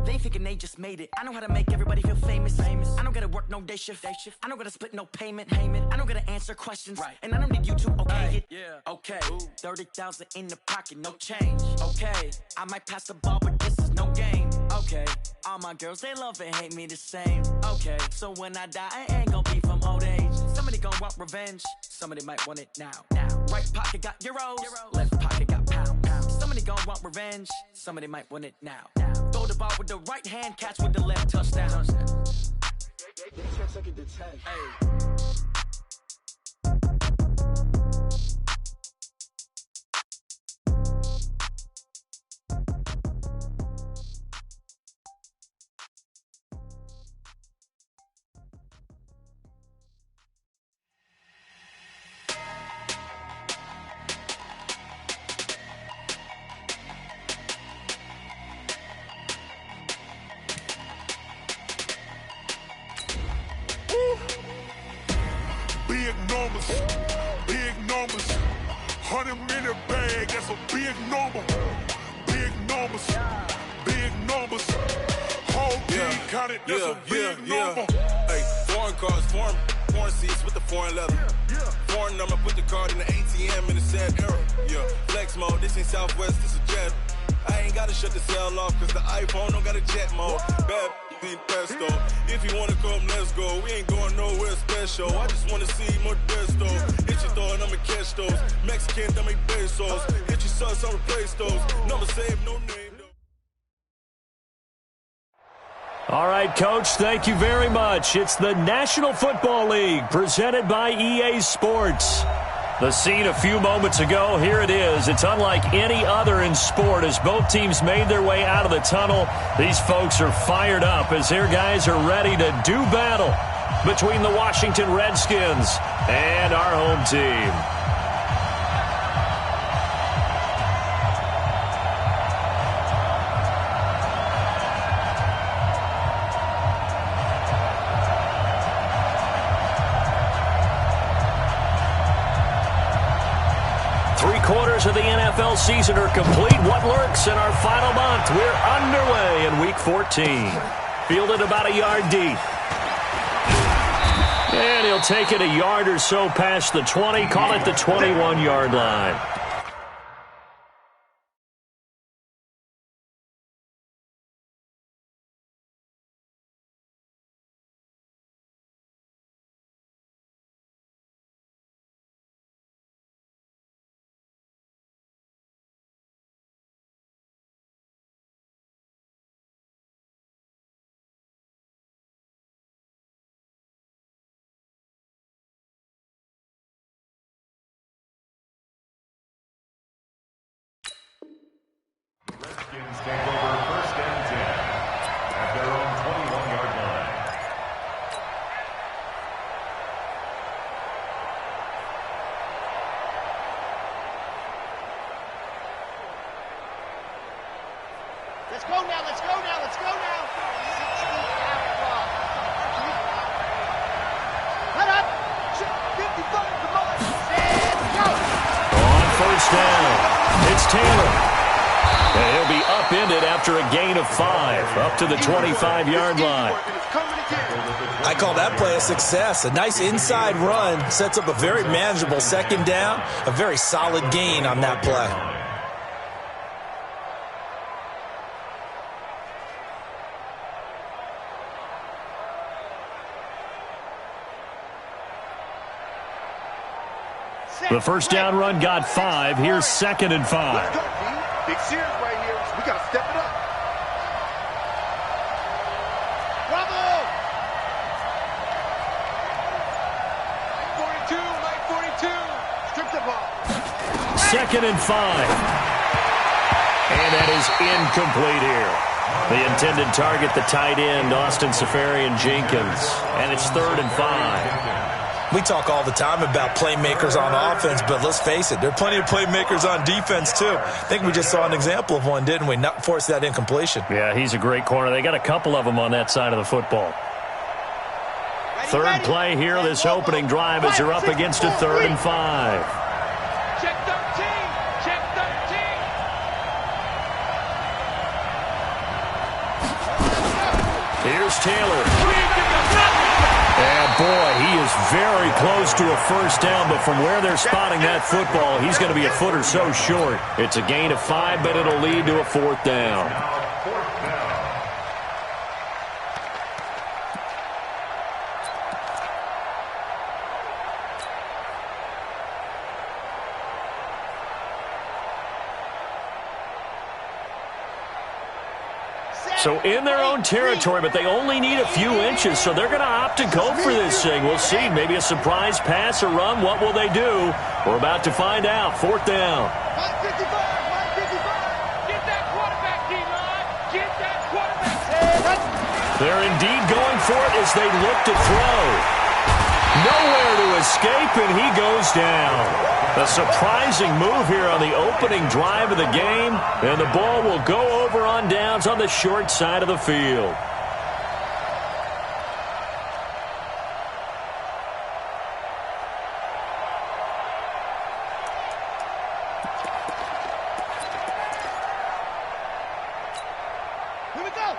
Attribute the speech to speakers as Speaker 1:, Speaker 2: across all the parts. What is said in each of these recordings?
Speaker 1: They thinking they just made it. I know how to make everybody feel famous. I don't gotta work no day shift. I don't gotta split no payment. I don't gotta answer questions. And I don't need you to okay it. Okay. 30,000 in the pocket, no change. Okay. I might pass the ball, but this is no game. Okay. All my girls, they love and hate me the same. Okay. So when I die, I ain't gonna be from old age. Somebody gonna want revenge. Somebody might want it now. Right pocket got euros. Left pocket got pounds. Somebody gonna want revenge. Somebody might want it now. Throw the ball with the right hand, catch with the left, touchdown.
Speaker 2: Big numbers, 100-minute bag, that's a big number. Big numbers, whole team counted, that's a big number.
Speaker 3: Hey, foreign cars, foreign seats with the foreign leather. Foreign number, put the card in the ATM in the sad era. Flex mode, this ain't Southwest, this is Jet. I ain't gotta shut the cell off, cause the iPhone don't got a jet mode. Bad pesto. If you wanna come, let's go. We ain't going nowhere special. I just wanna see Modesto. Hit your thought, I'ma catch those. Mexican, I make pesos. Hit your sus, I'll replace those. Number save, no name.
Speaker 4: All right, Coach, thank you very much. It's the National Football League presented by EA Sports. The scene a few moments ago, here it is. It's unlike any other in sport as both teams made their way out of the tunnel. These folks are fired up as their guys are ready to do battle between the Washington Redskins and our home team. Of the NFL season are complete. What lurks in our final month? We're underway in Week 14. Fielded about a yard deep. And he'll take it a yard or so past the 20. Call it the 21-yard line.
Speaker 5: Redskins take over first and 10 at their own 21-yard line.
Speaker 6: Let's go now, let's go now, let's go now. Let up. 55, come on. And go.
Speaker 4: On first down, it's Taylor. And he'll be upended after a gain of 5, up to the 25-yard line.
Speaker 7: I call that play a success. A nice inside run sets up a very manageable second down, a very solid gain on that play.
Speaker 4: The first down run got 5. Here's 2nd and 5.
Speaker 6: Big series right here. We got to step it up. Bravo! 42. Strip the ball.
Speaker 4: 2nd and 5. And that is incomplete here. The intended target, the tight end, Austin Safarian-Jenkins. And it's 3rd and 5.
Speaker 7: We talk all the time about playmakers on offense, but let's face it, there are plenty of playmakers on defense, too. I think we just saw an example of one, didn't we? Not force that incompletion.
Speaker 4: Yeah, he's a great corner. They got a couple of them on that side of the football. Third play here, this opening drive, as they're up against a 3rd and 5.
Speaker 6: Check 13. Check 13.
Speaker 4: Here's Taylor. And boy, he is very close to a first down, but from where they're spotting that football, he's going to be a foot or so short. It's a gain of 5, but it'll lead to a 4th down. So in their own territory, but they only need a few inches, so they're going to opt to go for this thing. We'll see. Maybe a surprise pass or run. What will they do? We're about to find out. 4th down.
Speaker 6: 155. Get that quarterback, D-line. Get that quarterback.
Speaker 4: They're indeed going for it as they look to throw. Nowhere to escape, and he goes down. A surprising move here on the opening drive of the game, and the ball will go over on downs on the short side of the field.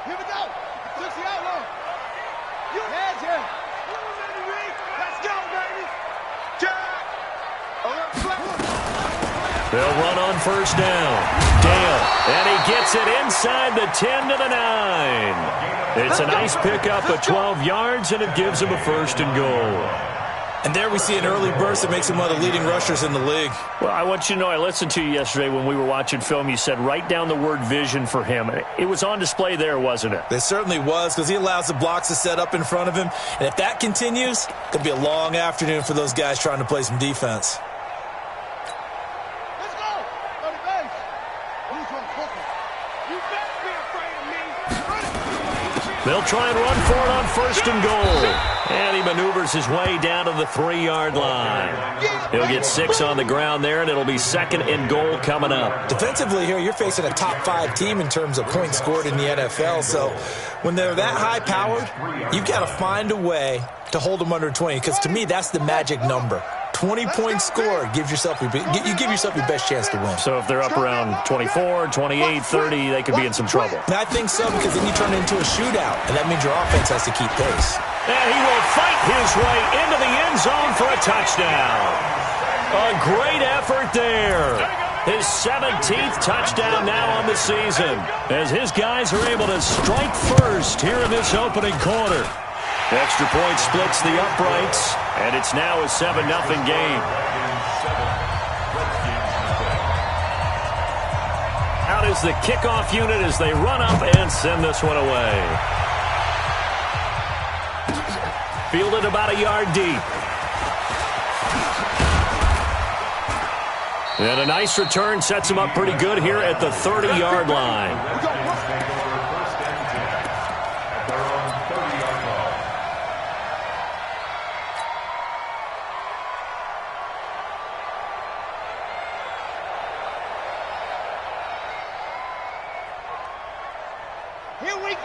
Speaker 6: Here we go. Took the outlaw. You hands here. Let's go, baby.
Speaker 4: They'll run on first down. Dale, and he gets it inside the 10 to the 9. It's a nice pickup of 12 yards, and it gives him a 1st and goal.
Speaker 7: And there we see an early burst that makes him one of the leading rushers in the league.
Speaker 4: Well, I want you to know, I listened to you yesterday when we were watching film. You said write down the word vision for him. It was on display there, wasn't it?
Speaker 7: It certainly was, because he allows the blocks to set up in front of him. And if that continues, it's going to be a long afternoon for those guys trying to play some defense.
Speaker 6: Let's go. On the base. Who's on focus? You better be afraid of me.
Speaker 4: They'll try and run for it on 1st and goal. And he maneuvers his way down to the 3-yard line. He'll get 6 on the ground there, and it'll be 2nd and goal coming up.
Speaker 7: Defensively here, you're facing a top 5 team in terms of points scored in the NFL. So when they're that high-powered, you've got to find a way to hold them under 20, because to me, that's the magic number. 20 points scored, you give yourself your best chance to win.
Speaker 4: So if they're up around 24, 28, 30, they could be in some trouble.
Speaker 7: And I think so, because then you turn it into a shootout, and that means your offense has to keep pace.
Speaker 4: And he will fight his way into the end zone for a touchdown. A great effort there. His 17th touchdown now on the season, as his guys are able to strike first here in this opening quarter. Extra point splits the uprights, and it's now a 7-0 game. Out is the kickoff unit as they run up and send this one away. Fielded about a yard deep. And a nice return sets him up pretty good here at the 30-yard line.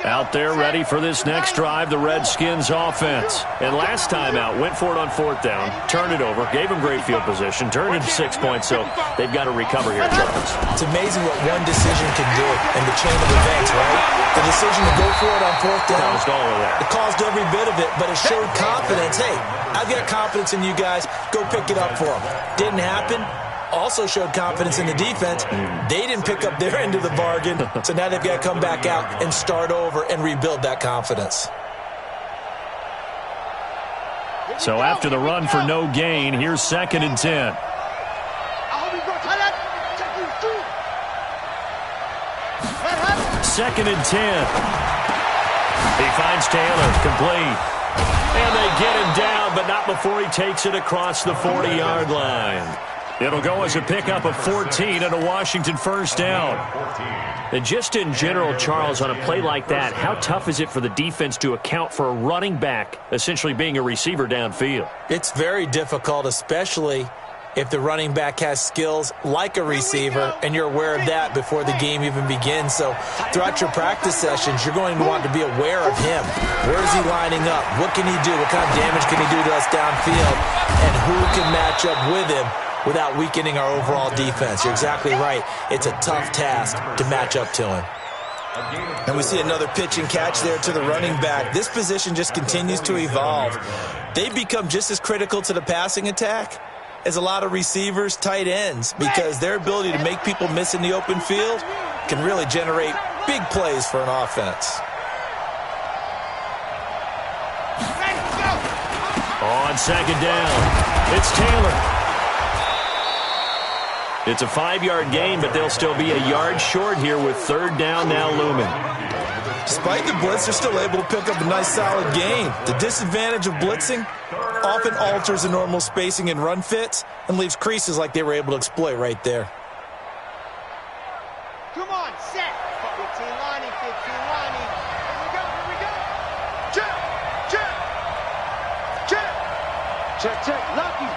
Speaker 4: Out there ready for this next drive, the Redskins offense. And last time out, went for it on 4th down, turned it over, gave them great field position, turned it 6 points, so they've got to recover here, Charles.
Speaker 7: It's amazing what one decision can do in the chain of events, right? The decision to go for it on 4th down.
Speaker 4: Caused all of that.
Speaker 7: It caused every bit of it, but it showed confidence. Hey, I've got confidence in you guys. Go pick it up for them. Didn't happen. Also showed confidence in the defense. They didn't pick up their end of the bargain, so now they've got to come back out and start over and rebuild that confidence.
Speaker 4: So after the run for no gain, here's 2nd and 10. Second and 10. He finds Taylor, complete. And they get him down, but not before he takes it across the 40-yard line. It'll go as a pickup of 14 and a Washington first down. And just in general, Charles, on a play like that, how tough is it for the defense to account for a running back essentially being a receiver downfield?
Speaker 7: It's very difficult, especially if the running back has skills like a receiver, and you're aware of that before the game even begins. So throughout your practice sessions, you're going to want to be aware of him. Where is he lining up? What can he do? What kind of damage can he do to us downfield? And who can match up with him without weakening our overall defense? You're exactly right. It's a tough task to match up to him. And we see another pitch and catch there to the running back. This position just continues to evolve. They become just as critical to the passing attack as a lot of receivers, tight ends, because their ability to make people miss in the open field can really generate big plays for an offense.
Speaker 4: On second down, it's Taylor. It's a 5-yard gain, but they'll still be a yard short here with third down now looming.
Speaker 7: Despite the blitz, they're still able to pick up a nice solid gain. The disadvantage of blitzing often alters the normal spacing and run fits and leaves creases like they were able to exploit right there.
Speaker 6: Come on, set. 15 lining, 15 lining. Here we go. Check, check, check. Check, check. Lucky.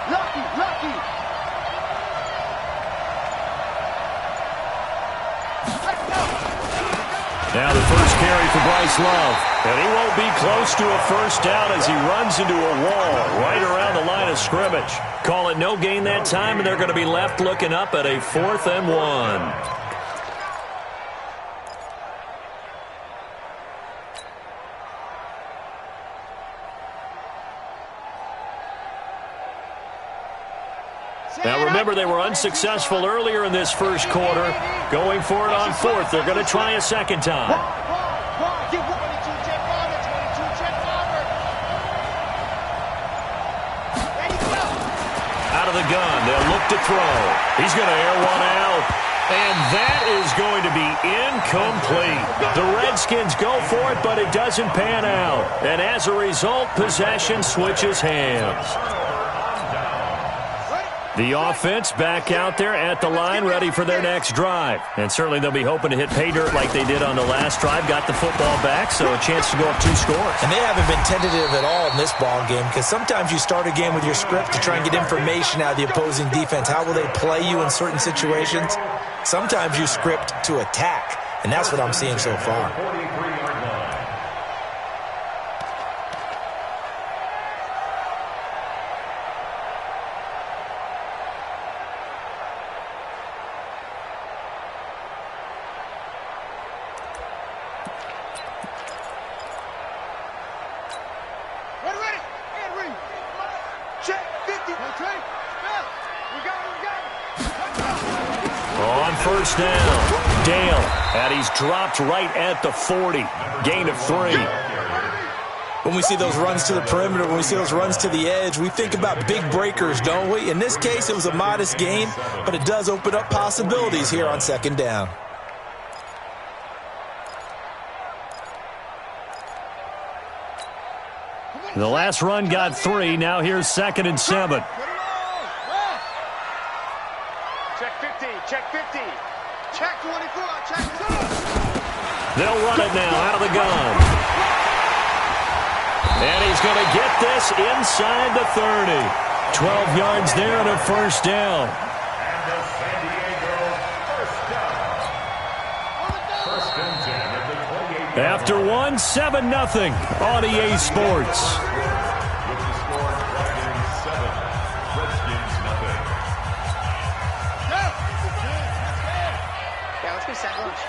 Speaker 4: Now the first carry for Bryce Love. And he won't be close to a first down as he runs into a wall right around the line of scrimmage. Call it no gain that time, and they're going to be left looking up at a 4th and 1. Now remember, they were unsuccessful earlier in this first quarter. Going for it on 4th. They're going to try a second time. Out of the gun. They'll look to throw. He's going to air one out. And that is going to be incomplete. The Redskins go for it, but it doesn't pan out. And as a result, possession switches hands. The offense back out there at the line, ready for their next drive. And certainly they'll be hoping to hit pay dirt like they did on the last drive. Got the football back, so a chance to go up 2 scores.
Speaker 7: And they haven't been tentative at all in this ball game, because sometimes you start a game with your script to try and get information out of the opposing defense. How will they play you in certain situations? Sometimes you script to attack, and that's what I'm seeing so far.
Speaker 4: First down, Dale, and he's dropped right at the 40. Gain of 3.
Speaker 7: When we see those runs to the perimeter, when we see those runs to the edge, we think about big breakers, don't we? In this case, it was a modest gain, but it does open up possibilities here on second down.
Speaker 4: The last run got 3. Now here's 2nd and 7.
Speaker 6: Check 50, check 50. Check 24, check 2.
Speaker 4: They'll run it now out of the gun. And he's going to get this inside the 30. 12 yards there and a first down.
Speaker 5: And the San Diego first down. First and 10 at the 28.
Speaker 4: After 1, 7-0 on EA Sports.
Speaker 5: With the score, Dragons 7, Redskins 0.
Speaker 6: Yeah, let's go sack lunch.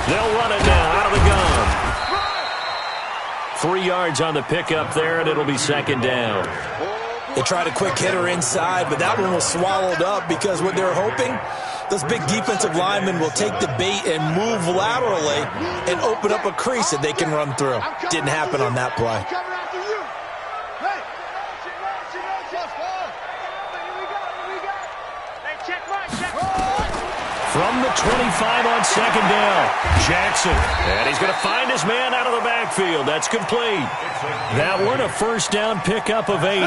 Speaker 4: They'll run it now out of the gun. 3 yards on the pickup there, and it'll be 2nd down.
Speaker 7: They tried a quick hitter inside, but that one was swallowed up because what they're hoping, those big defensive linemen will take the bait and move laterally and open up a crease that they can run through. Didn't happen on that play.
Speaker 4: From the 25 on 2nd down, Jackson. And he's going to find his man out of the backfield. That's complete. That one, a first down pickup of 8.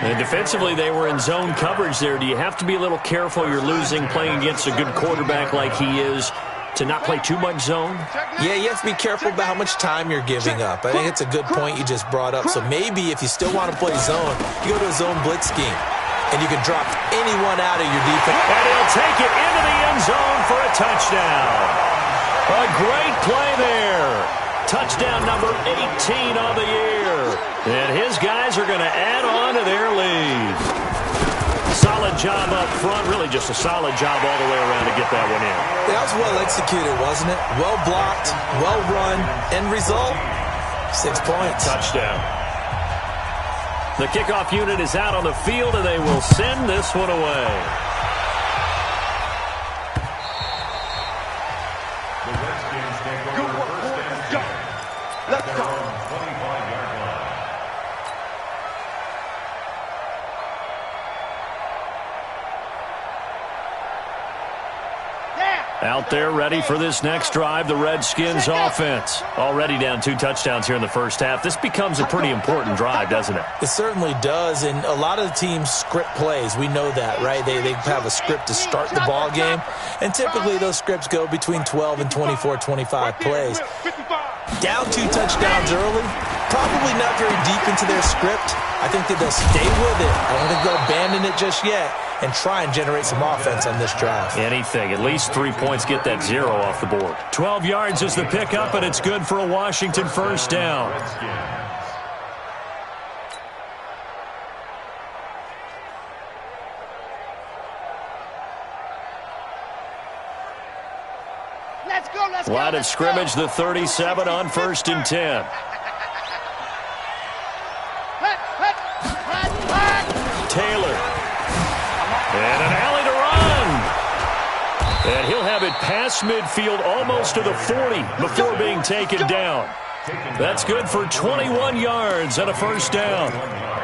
Speaker 4: And defensively, they were in zone coverage there. Do you have to be a little careful? You're losing playing against a good quarterback like he is to not play too much zone?
Speaker 7: Yeah, you have to be careful about how much time you're giving up. I think it's a good point you just brought up. So maybe if you still want to play zone, you go to a zone blitz scheme. And you can drop anyone out of your defense.
Speaker 4: And he'll take it into the end zone for a touchdown. A great play there. Touchdown number 18 on the year. And his guys are going to add on to their lead. Solid job up front. Really just a solid job all the way around to get that one in.
Speaker 7: That was well executed, wasn't it? Well blocked, well run. End result, 6 points.
Speaker 4: Touchdown. The kickoff unit is out on the field, and they will send this one away.
Speaker 6: Good work, boys. Go. Let's go.
Speaker 5: 25-yard line.
Speaker 4: Out there ready for this next drive, the Redskins offense. Already down 2 touchdowns here in the first half. This becomes a pretty important drive, doesn't it?
Speaker 7: It certainly does, and a lot of the teams script plays. We know that, right? They have a script to start the ball game, and typically those scripts go between 12 and 24, 25 plays. Down 2 touchdowns early, probably not very deep into their script. I think that they'll stay with it. I don't think they'll abandon it just yet and try and generate some offense on this drive.
Speaker 4: Anything. At least 3 points, get that 0 off the board. 12 yards is the pickup, and it's good for a Washington first down.
Speaker 6: Let's go, let's go.
Speaker 4: Line of scrimmage, the 37 on 1st and 10. Taylor. And an alley to run. And he'll have it past midfield almost to the 40 before being taken down. That's good for 21 yards and a first down.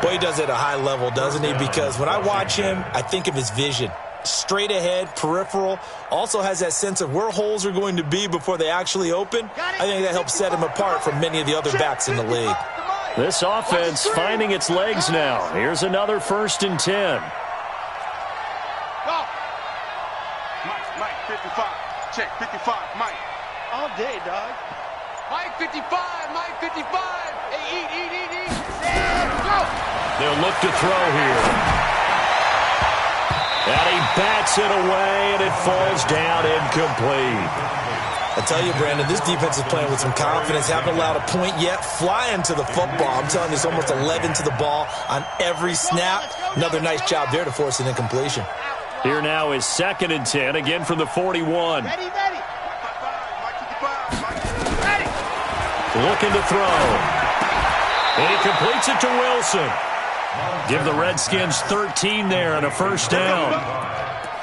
Speaker 7: Boy, he does it at a high level, doesn't he? Because when I watch him, I think of his vision. Straight ahead, peripheral, also has that sense of where holes are going to be before they actually open. I think that helps set him apart from many of the other backs in the league.
Speaker 4: This offense finding its legs now. Here's another 1st and 10.
Speaker 6: Mike, 55. Check, 55, Mike. All day, dog. Mike, 55, Mike, 55. Hey, eat. Go.
Speaker 4: They'll look to throw here. And he bats it away, and it falls down incomplete.
Speaker 7: I tell you, Brandon, this defense is playing with some confidence. Haven't allowed a point yet. Flying to the football. I'm telling you, it's almost 11 to the ball on every snap. Another nice job there to force an incompletion.
Speaker 4: Here now is 2nd and 10, again from the 41.
Speaker 6: Ready.
Speaker 4: Looking to throw. And he completes it to Wilson. Give the Redskins 13 there and a first down.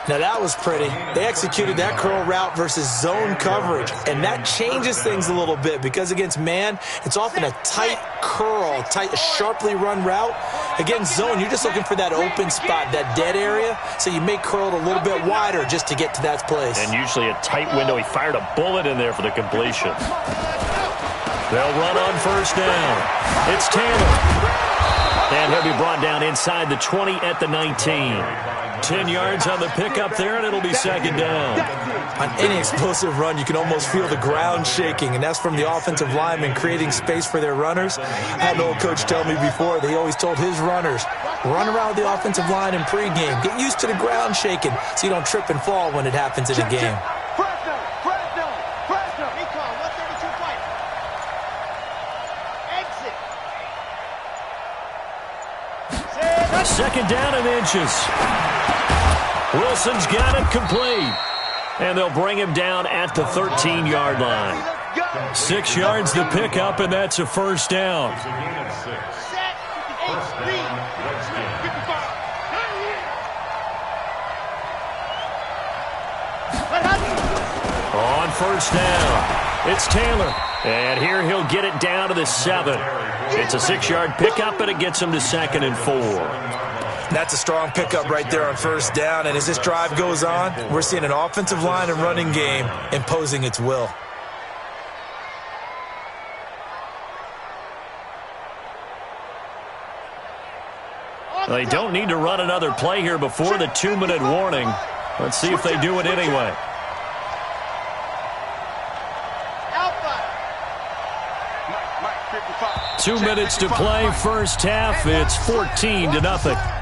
Speaker 7: Now that was pretty. They executed that curl route versus zone coverage, and that changes things a little bit because against man, it's often a tight curl, tight, sharply run route. Against zone, you're just looking for that open spot, that dead area, so you may curl it a little bit wider just to get to that place.
Speaker 4: And usually a tight window. He fired a bullet in there for the completion. They'll run on first down. It's Taylor. And he'll be brought down inside the 20 at the 19. 10 yards on the pickup there, and it'll be 2nd down.
Speaker 7: On any explosive run, you can almost feel the ground shaking, and that's from the offensive linemen creating space for their runners. I had an old coach tell me before, they always told his runners, run around the offensive line in pregame. Get used to the ground shaking so you don't trip and fall when it happens in a game.
Speaker 6: Fresno. Recon, 132 fight. Exit.
Speaker 4: 2nd down and inches. Wilson's got it complete. And they'll bring him down at the 13-yard line. 6 yards the pickup, and that's a first down.
Speaker 6: Set. 58, read. 55.
Speaker 4: On first down, it's Taylor. And here he'll get it down to the 7. It's a 6-yard pickup, and it gets him to 2nd and 4.
Speaker 7: That's a strong pickup right there on first down, and as this drive goes on, we're seeing an offensive line and running game imposing its will.
Speaker 4: They don't need to run another play here before the 2-minute warning. Let's see if they do it anyway. 2 minutes to play, first half. It's 14-0.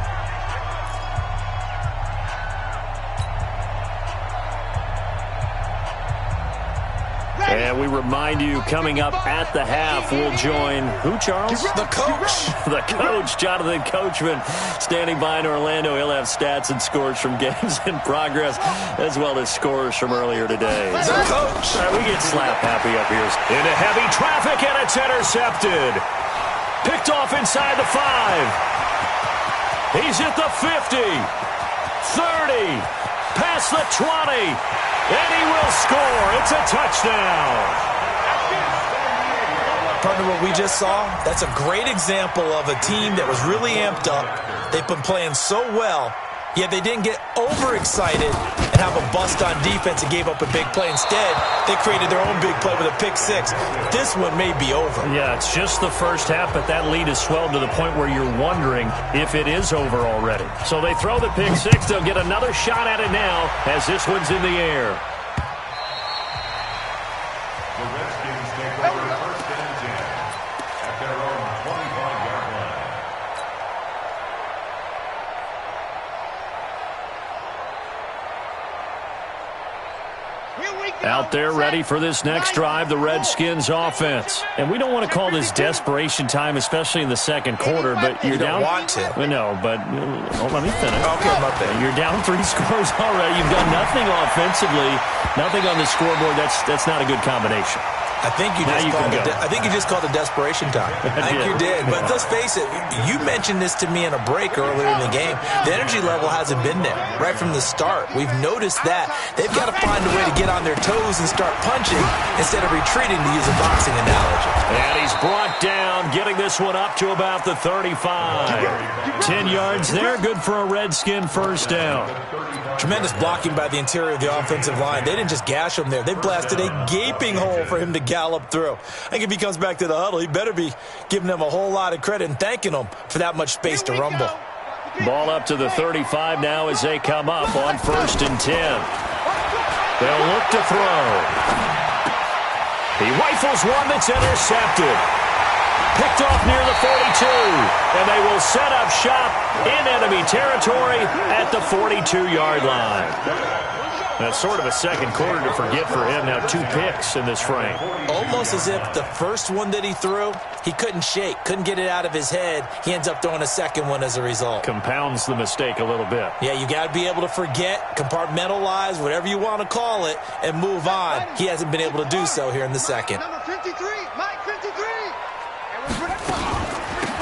Speaker 4: And we remind you, coming up at the half, we'll join who, Charles?
Speaker 7: The coach.
Speaker 4: The coach, Jonathan Coachman, standing by in Orlando. He'll have stats and scores from games in progress, as well as scores from earlier today.
Speaker 7: The coach.
Speaker 4: All right, we get slap happy up here. Into heavy traffic, and it's intercepted. Picked off inside the 5. He's at the 50. 30. Past the 20. And he will score. It's a touchdown.
Speaker 7: Partner, what we just saw, that's a great example of a team that was really amped up. They've been playing so well, yet they didn't get overexcited and have a bust on defense and gave up a big play. Instead, they created their own big play with a pick 6. This one may be over.
Speaker 4: Yeah, it's just the first half, but that lead has swelled to the point where you're wondering if it is over already. So they throw the pick 6. They'll get another shot at it now as this one's in the air.
Speaker 5: The Redskins take over first and 10 at their own 25-yard line.
Speaker 4: Out there ready for this next drive, the Redskins offense. And we don't want to call this desperation time, especially in the second quarter, but you're down.
Speaker 7: You don't want to.
Speaker 4: No, but let me finish.
Speaker 7: Okay, my bad.
Speaker 4: You're down 3 scores already. You've done nothing offensively, nothing on the scoreboard. That's not a good combination.
Speaker 7: I think you just called it desperation time. I think you did. But let's face it, you mentioned this to me in a break earlier in the game. The energy level hasn't been there right from the start. We've noticed that. They've got to find a way to get on their toes and start punching instead of retreating, to use a boxing analogy.
Speaker 4: And he's brought down, getting this one up to about the 35. 10 yards there, good for a Redskin first down.
Speaker 7: Tremendous blocking by the interior of the offensive line. They didn't just gash him there. They blasted a gaping hole for him to gallop through. I think if he comes back to the huddle, he better be giving them a whole lot of credit and thanking them for that much space to rumble.
Speaker 4: Ball up to the 35 now as they come up on first and 10. They'll look to throw. He rifles one that's intercepted. Picked off near the 42, and they will set up shop in enemy territory at the 42-yard line. That's sort of a second quarter to forget for him. Now 2 picks in this frame.
Speaker 7: Almost as if the first one that he threw, he couldn't shake, couldn't get it out of his head. He ends up throwing a second one as a result.
Speaker 4: Compounds the mistake a little bit.
Speaker 7: Yeah, you got to be able to forget, compartmentalize, whatever you want to call it, and move on. He hasn't been able to do so here in the second.
Speaker 6: Number 53, Mike 53.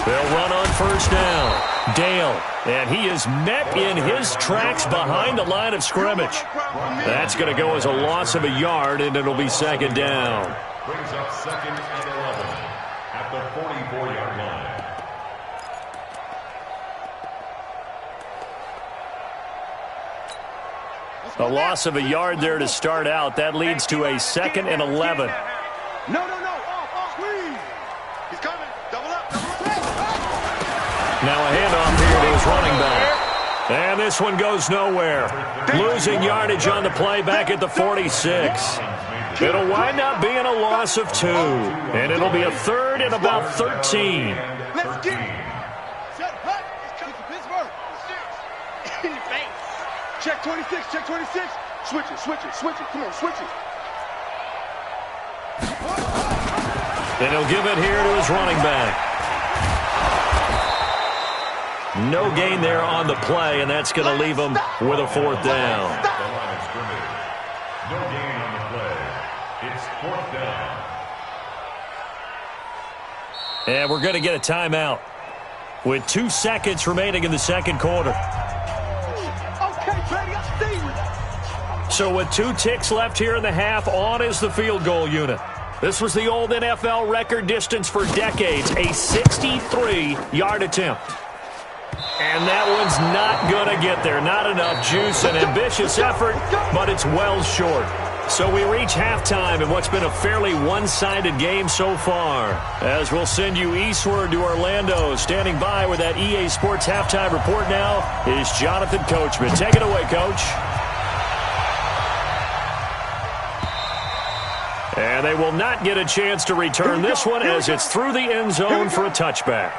Speaker 4: They'll run on first down. Dale, and he is met in his tracks behind the line of scrimmage. That's going to go as a loss of a yard, and it'll be second down.
Speaker 5: Brings up second and 11 at the 44-yard line.
Speaker 4: A loss of a yard there to start out. That leads to a second and 11.
Speaker 6: No. Off, squeeze. He's coming. Double up.
Speaker 4: Now a handoff here to his running back. And this one goes nowhere. Losing yardage on the play back at the 46. It'll wind up being a loss of 2. And it'll be a third and about 13.
Speaker 6: Let's get it. Set, hut. Kick for Pittsburgh. In your face. Check 26, check 26. Switch it. Come on, switch it.
Speaker 4: And he'll give it here to his running back. No gain there on the play, and that's going to leave him with a 4th down.
Speaker 5: The line of scrimmage. No gain on the play. It's 4th down.
Speaker 4: And we're going to get a timeout with 2 seconds remaining in the second quarter.
Speaker 6: Okay, Brady, I'll stay with it.
Speaker 4: So with 2 ticks left here in the half, on is the field goal unit. This was the old NFL record distance for decades, a 63-yard attempt. And that one's not going to get there. Not enough juice, an ambitious effort, but it's well short. So we reach halftime in what's been a fairly one-sided game so far. As we'll send you eastward to Orlando. Standing by with that EA Sports halftime report now is Jonathan Coachman. Take it away, Coach. And they will not get a chance to return this one as it's through the end zone for a touchback.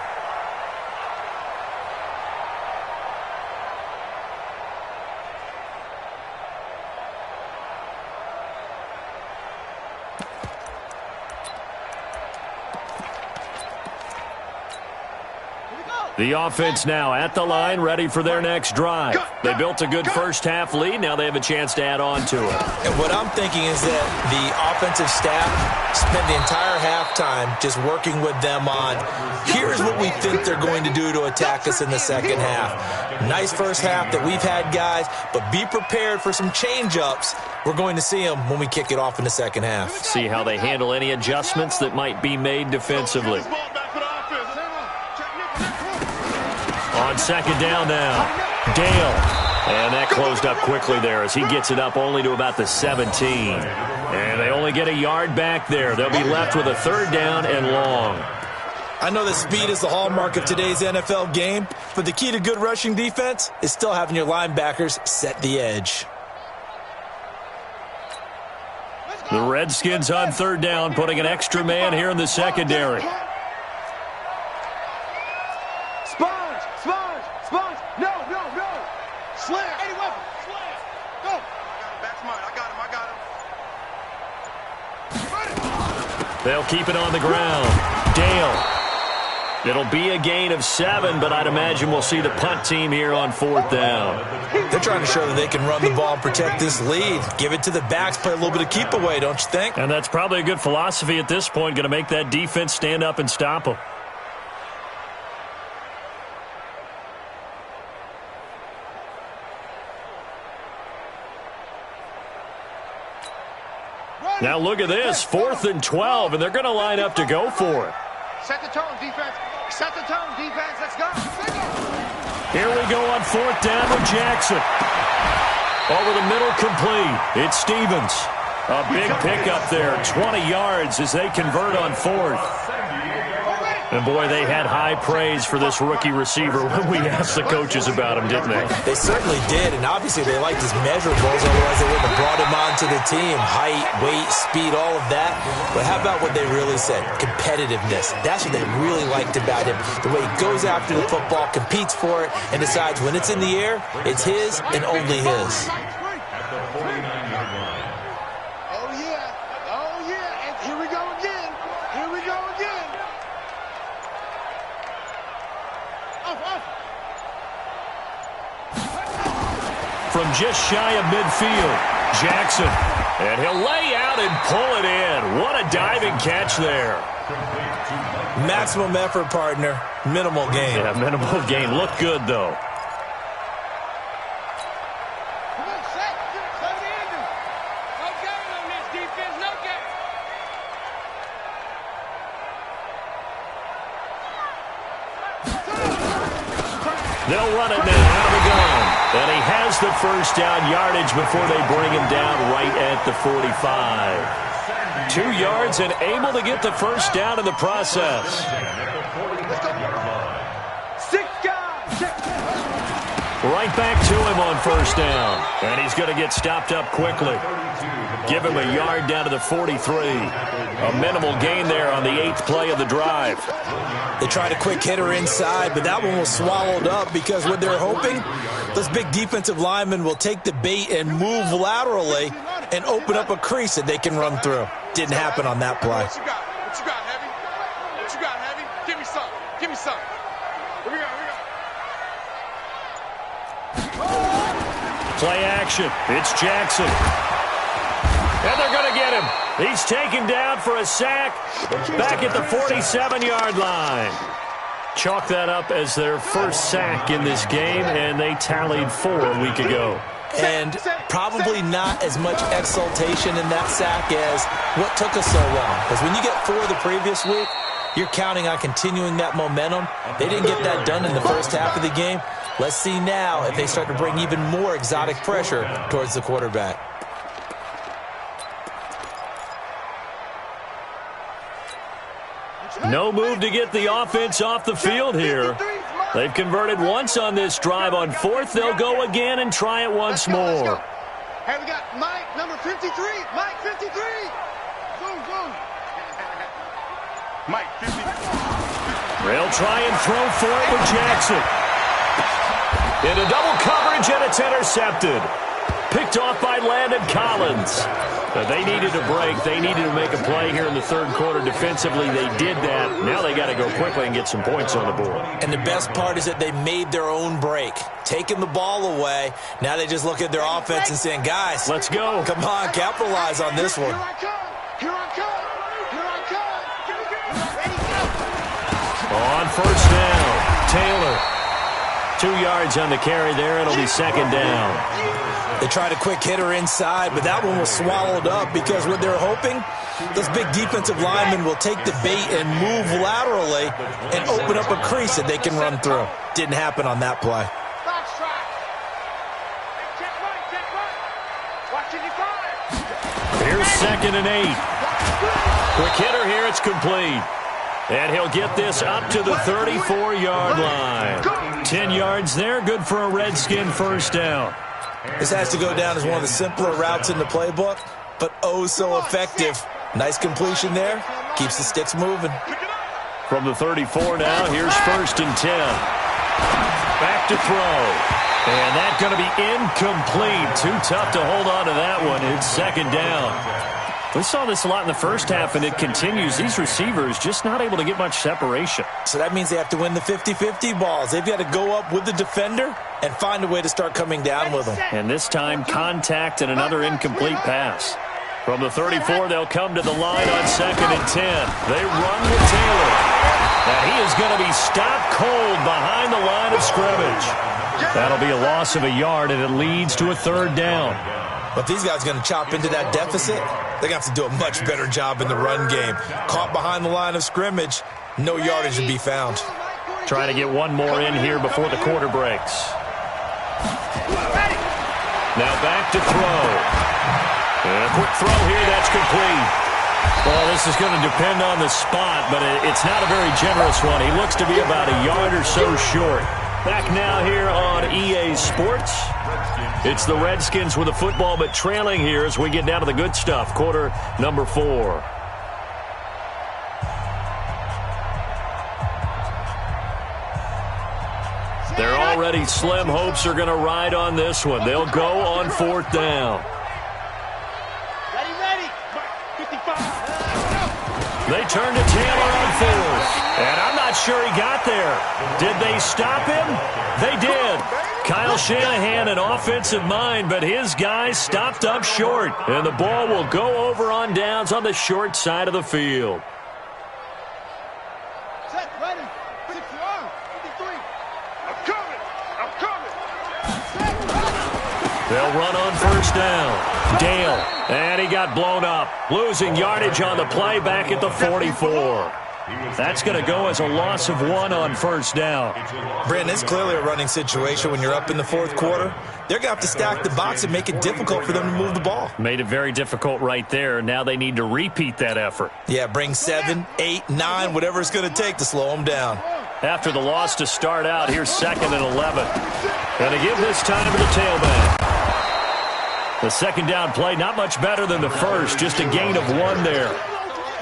Speaker 4: The offense now at the line, ready for their next drive. They built a good first-half lead. Now they have a chance to add on to it.
Speaker 7: And what I'm thinking is that the offensive staff spent the entire halftime just working with them on, here's what we think they're going to do to attack us in the second half. Nice first half that we've had, guys, but be prepared for some change-ups. We're going to see them when we kick it off in the second half.
Speaker 4: See how they handle any adjustments that might be made defensively. On second down now, Dale. And that closed up quickly there as he gets it up only to about the 17. And they only get a yard back there. They'll be left with a third down and long.
Speaker 7: I know that speed is the hallmark of today's NFL game, but the key to good rushing defense is still having your linebackers set the edge.
Speaker 4: The Redskins on third down, putting an extra man here in the secondary. They'll keep it on the ground. Dale. It'll be a gain of 7, but I'd imagine we'll see the punt team here on fourth down.
Speaker 7: They're trying to show that they can run the ball and protect this lead. Give it to the backs, play a little bit of keep away, don't you think?
Speaker 4: And that's probably a good philosophy at this point, going to make that defense stand up and stop them. Now look at this, 4th and 12, and they're going to line up to go for it.
Speaker 6: Set the tone, defense. Set the tone, defense. Let's go.
Speaker 4: Here we go on fourth down with Jackson. Over the middle, complete. It's Stevens. A big pickup there, 20 yards as they convert on fourth. And, boy, they had high praise for this rookie receiver when we asked the coaches about him, didn't they?
Speaker 7: They certainly did, and obviously they liked his measurables, otherwise they wouldn't have brought him onto the team. Height, weight, speed, all of that. But how about what they really said? Competitiveness. That's what they really liked about him. The way he goes after the football, competes for it, and decides when it's in the air, it's his and only his.
Speaker 4: From just shy of midfield, Jackson. And he'll lay out and pull it in. What a diving catch there.
Speaker 7: Maximum effort, partner. Minimal gain.
Speaker 4: Yeah, minimal gain. Looked good, though. They'll run it now out of the gun. And he has the first down yardage before they bring him down right at the 45. 2 yards and able to get the first down in the process. Right back to him on first down. And he's going to get stopped up quickly. Give him a yard down to the 43. A minimal gain there on the 8th play of the drive.
Speaker 7: They tried a quick hitter inside, but that one was swallowed up because what they're hoping, those big defensive linemen will take the bait and move laterally and open up a crease that they can run through. Didn't happen on that play.
Speaker 6: What you got? What you got, Heavy? What you got, Heavy? Give me some. Give me some. Here we go.
Speaker 4: Play action. It's Jackson. And they're going to get him. He's taken down for a sack back at the 47-yard line. Chalk that up as their first sack in this game, and they tallied 4 a week ago.
Speaker 7: And probably not as much exultation in that sack as what took us so long. Because when you get 4 the previous week, you're counting on continuing that momentum. They didn't get that done in the first half of the game. Let's see now if they start to bring even more exotic pressure towards the quarterback.
Speaker 4: No move to get the offense off the field here. They've converted once on this drive. On 4th, they'll go again and try it once more.
Speaker 6: Hey, we got Mike, number 53. Mike, 53. Boom, boom. Mike, 53.
Speaker 4: They'll try and throw for it with Jackson. Into double coverage, and it's intercepted. Picked off by Landon Collins. They needed a break. They needed to make a play here in the third quarter defensively. They did that. Now they got to go quickly and get some points on the board.
Speaker 7: And the best part is that they made their own break, taking the ball away. Now they just look at their offense and saying, guys,
Speaker 4: let's go.
Speaker 7: Come on, capitalize on this one.
Speaker 4: On first down, Taylor. 2 yards on the carry there. It'll be second down.
Speaker 7: They tried a quick hitter inside, but that one was swallowed up because what they're hoping, those big defensive linemen will take the bait and move laterally and open up a crease that they can run through. Didn't happen on that play.
Speaker 4: Here's 2nd and 8. Quick hitter here. It's complete. And he'll get this up to the 34-yard line. 10 yards there. Good for a Redskin first down.
Speaker 7: This has to go down as one of the simpler routes in the playbook, but oh so effective. Nice completion there. Keeps the sticks moving.
Speaker 4: From the 34 now, here's 1st and 10. Back to throw. And that's going to be incomplete. Too tough to hold on to that one. It's 2nd down. We saw this a lot in the first half, and it continues. These receivers just not able to get much separation.
Speaker 7: So that means they have to win the 50-50 balls. They've got to go up with the defender and find a way to start coming down with them.
Speaker 4: And this time, contact and another incomplete pass. From the 34, they'll come to the line on 2nd and 10. They run with Taylor. And he is going to be stopped cold behind the line of scrimmage. That'll be a loss of a yard, and it leads to a 3rd down.
Speaker 7: But these guys are going to chop into that deficit. They're going to have to do a much better job in the run game. Caught behind the line of scrimmage, no yardage to be found.
Speaker 4: Trying to get one more in here before the quarter breaks. Now back to throw. And a quick throw here, that's complete. Well, this is going to depend on the spot, but it's not a very generous one. He looks to be about a yard or so short. Back now here on EA Sports. It's the Redskins with the football, but trailing here as we get down to the good stuff. Quarter number 4. They're already slim hopes are going to ride on this one. They'll go on 4th down.
Speaker 6: Ready. 55.
Speaker 4: They turn to Taylor on 4th. And I'm not sure he got there. Did they stop him? They did. Kyle Shanahan, an offensive mind, but his guys stopped up short. And the ball will go over on downs on the short side of the field.
Speaker 6: Set, ready. 61, 53. I'm coming.
Speaker 4: They'll run on 1st down. Dale, and he got blown up. Losing yardage on the play back at the 44. That's going to go as a loss of 1 on 1st down.
Speaker 7: Brandon, it's clearly a running situation when you're up in the 4th quarter. They're going to have to stack the box and make it difficult for them to move the ball.
Speaker 4: Made it very difficult right there. Now they need to repeat that effort.
Speaker 7: Yeah, bring 7, 8, 9, whatever it's going to take to slow them down.
Speaker 4: After the loss to start out, here's 2nd and 11. Going to give this time to the tailback. The 2nd down play, not much better than the first, just a gain of 1 there.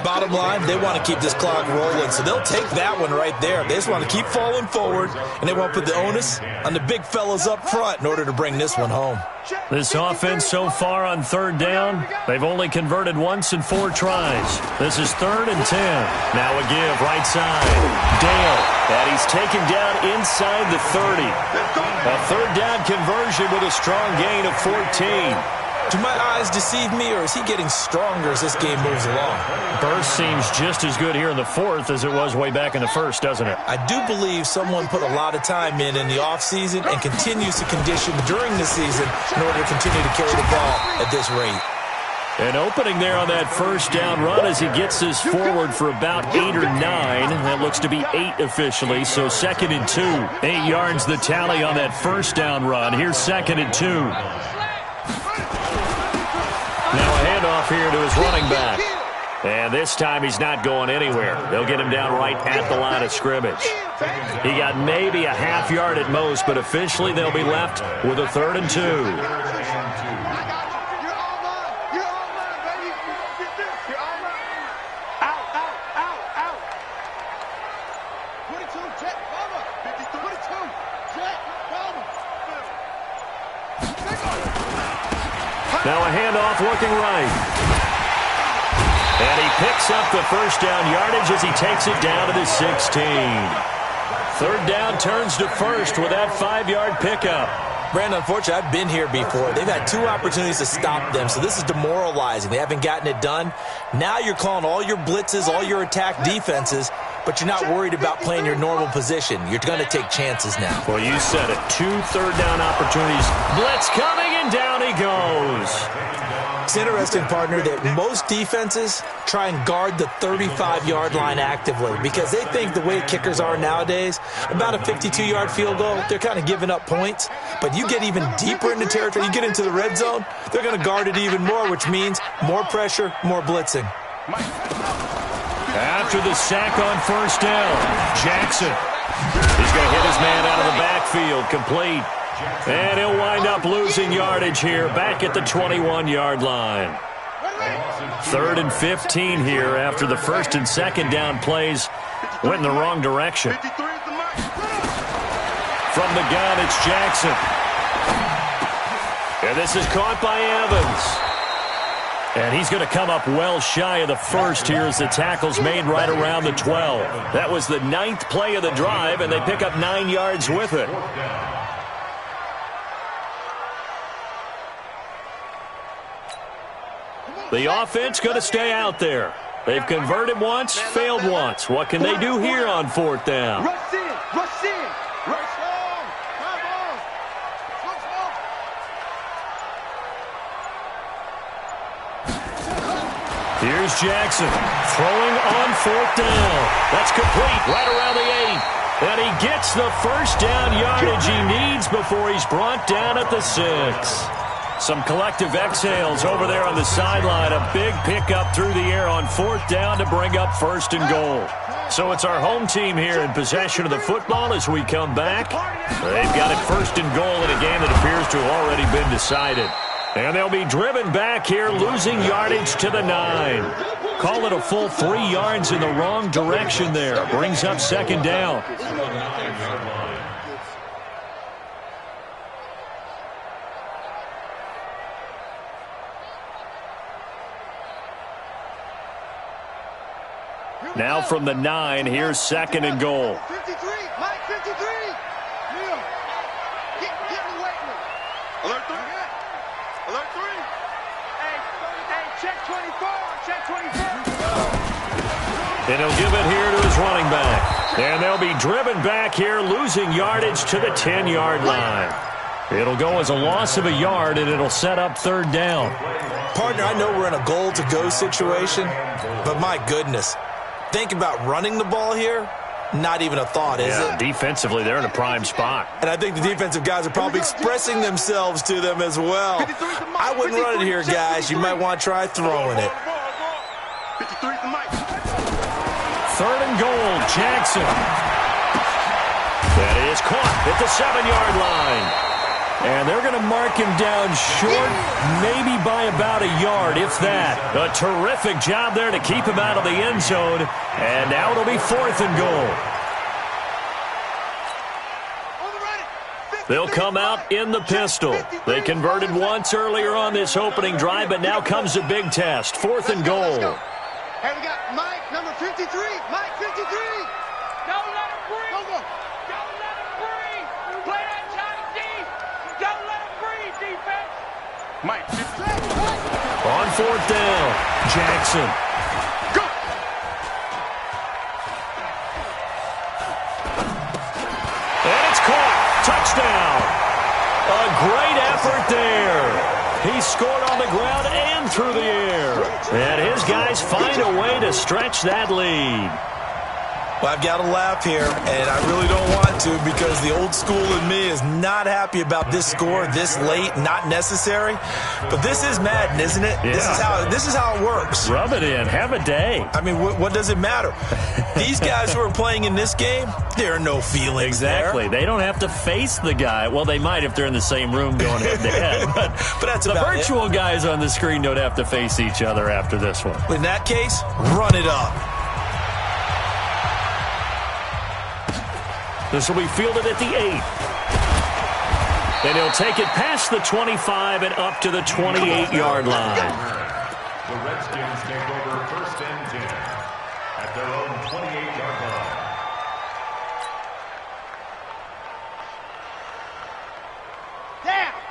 Speaker 7: Bottom line, they want to keep this clock rolling, so they'll take that one right there. They just want to keep falling forward, and they want to put the onus on the big fellas up front in order to bring this one home.
Speaker 4: This offense so far on 3rd down, they've only converted once in 4 tries. This is 3rd and 10. Now a give right side. Dale, and he's taken down inside the 30. A 3rd down conversion with a strong gain of 14.
Speaker 7: Do my eyes deceive me, or is he getting stronger as this game moves along?
Speaker 4: Burst seems just as good here in the 4th as it was way back in the 1st, doesn't it?
Speaker 7: I do believe someone put a lot of time in the offseason and continues to condition during the season in order to continue to carry the ball at this rate.
Speaker 4: An opening there on that 1st down run as he gets this forward for about 8 or 9. That looks to be 8 officially, so 2nd and 2. 8 yards the tally on that 1st down run. Here's 2nd and 2. Now a handoff here to his running back. And this time he's not going anywhere. They'll get him down right at the line of scrimmage. He got maybe a half yard at most, but officially they'll be left with a 3rd and 2. Now a handoff off looking right. And he picks up the first down yardage as he takes it down to the 16. Third down turns to first with that 5-yard pickup.
Speaker 7: Brandon, unfortunately, I've been here before. They've had 2 opportunities to stop them, so this is demoralizing. They haven't gotten it done. Now you're calling all your blitzes, all your attack defenses, but you're not worried about playing your normal position. You're going to take chances now.
Speaker 4: Well, you said it. 2 third-down opportunities. Blitz coming, and down he goes.
Speaker 7: It's interesting, partner, that most defenses try and guard the 35-yard line actively because they think the way kickers are nowadays, about a 52-yard field goal, they're kind of giving up points. But you get even deeper into territory, you get into the red zone, they're going to guard it even more, which means more pressure, more blitzing.
Speaker 4: After the sack on first down, Jackson. He's going to hit his man out of the backfield, complete. And he'll wind up losing yardage here, back at the 21-yard line. 3rd and 15 here after the first and second down plays went in the wrong direction. From the gun, it's Jackson. And this is caught by Evans. And he's going to come up well shy of the first here as the tackle's made right around the 12. That was the 9th play of the drive, and they pick up 9 yards with it. The offense going to stay out there. They've converted once, failed once. What can they do here on 4th down?
Speaker 6: Rush in, rush in, rush on, come on.
Speaker 4: Here's Jackson throwing on 4th down. That's complete right around the 8. And he gets the first down yardage he needs before he's brought down at the 6. Some collective exhales over there on the sideline. A big pickup through the air on 4th down to bring up 1st and goal. So it's our home team here in possession of the football as we come back. They've got it 1st and goal in a game that appears to have already been decided. And they'll be driven back here, losing yardage to the 9. Call it a full 3 yards in the wrong direction there. Brings up 2nd down. Now from the 9, here's 2nd and goal.
Speaker 6: 53, Mike, 53. Neil, get away with it. Alert 3. Alert 3. Hey, check 24, check 24.
Speaker 4: And he'll give it here to his running back. And they'll be driven back here, losing yardage to the 10-yard line. It'll go as a loss of a yard, and it'll set up 3rd down.
Speaker 7: Partner, I know we're in a goal-to-go situation, but my goodness. Think about running the ball here, not even a thought, is it?
Speaker 4: Defensively, they're in a prime spot.
Speaker 7: And I think the defensive guys are probably expressing themselves to them as well. I wouldn't run it here, guys. You might want to try throwing it.
Speaker 4: 3rd and goal, Jackson. That is caught at the 7-yard line. And they're going to mark him down short, maybe by about a yard, if that. A terrific job there to keep him out of the end zone. And now it'll be 4th and goal. They'll come out in the pistol. They converted once earlier on this opening drive, but now comes a big test. 4th and goal.
Speaker 6: Hey, we got Mike, number 53. Mike, 53. Don't let him breathe. Don't let him breathe. Play that tight deep. Don't let him breathe, defense. Mike, 53.
Speaker 4: On 4th down, Jackson.
Speaker 6: Go.
Speaker 4: And it's caught. Touchdown. A great effort there. He scored on the ground and through the air. And his guys find a way to stretch that lead.
Speaker 7: Well, I've got to laugh here, and I really don't want to because the old school in me is not happy about this score this late, not necessary. But this is Madden, isn't it?
Speaker 4: Yeah.
Speaker 7: This is how it works.
Speaker 4: Rub it in. Have a day.
Speaker 7: I mean, what does it matter? These guys who are playing in this game, there are no feelings
Speaker 4: Exactly.
Speaker 7: there.
Speaker 4: They don't have to face the guy. Well, they might if they're in the same room going head-to-head. But
Speaker 7: that's
Speaker 4: the
Speaker 7: about
Speaker 4: virtual guys on the screen don't have to face each other after this one.
Speaker 7: In that case, run it up.
Speaker 4: This will be fielded at the 8. And he'll take it past the 25 and up to the 28-yard line.
Speaker 5: The Redskins take over 1st and 10 at their own 28-yard line.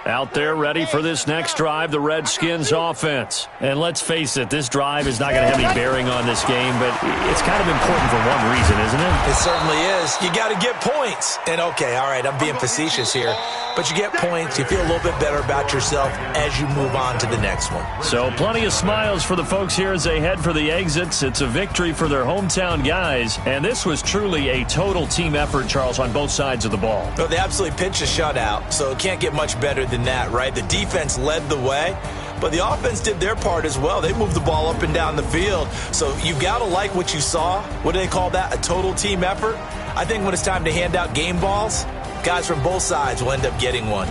Speaker 4: Out there ready for this next drive, the Redskins offense. And let's face it, this drive is not going to have any bearing on this game, but it's kind of important for one reason, isn't it?
Speaker 7: It certainly is. You got to get points. And okay, all right, I'm being facetious here, but you get points, you feel a little bit better about yourself as you move on to the next one.
Speaker 4: So plenty of smiles for the folks here as they head for the exits. It's a victory for their hometown guys, and this was truly a total team effort, Charles, on both sides of the ball.
Speaker 7: Well, they absolutely pitched a shutout, so it can't get much better than that, right? The defense led the way, but the offense did their part as well. They moved the ball up and down the field, so you've got to like what you saw. What do they call that? A total team effort? I think when it's time to hand out game balls, guys from both sides will end up getting one.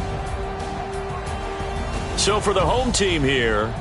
Speaker 4: So for the home team here,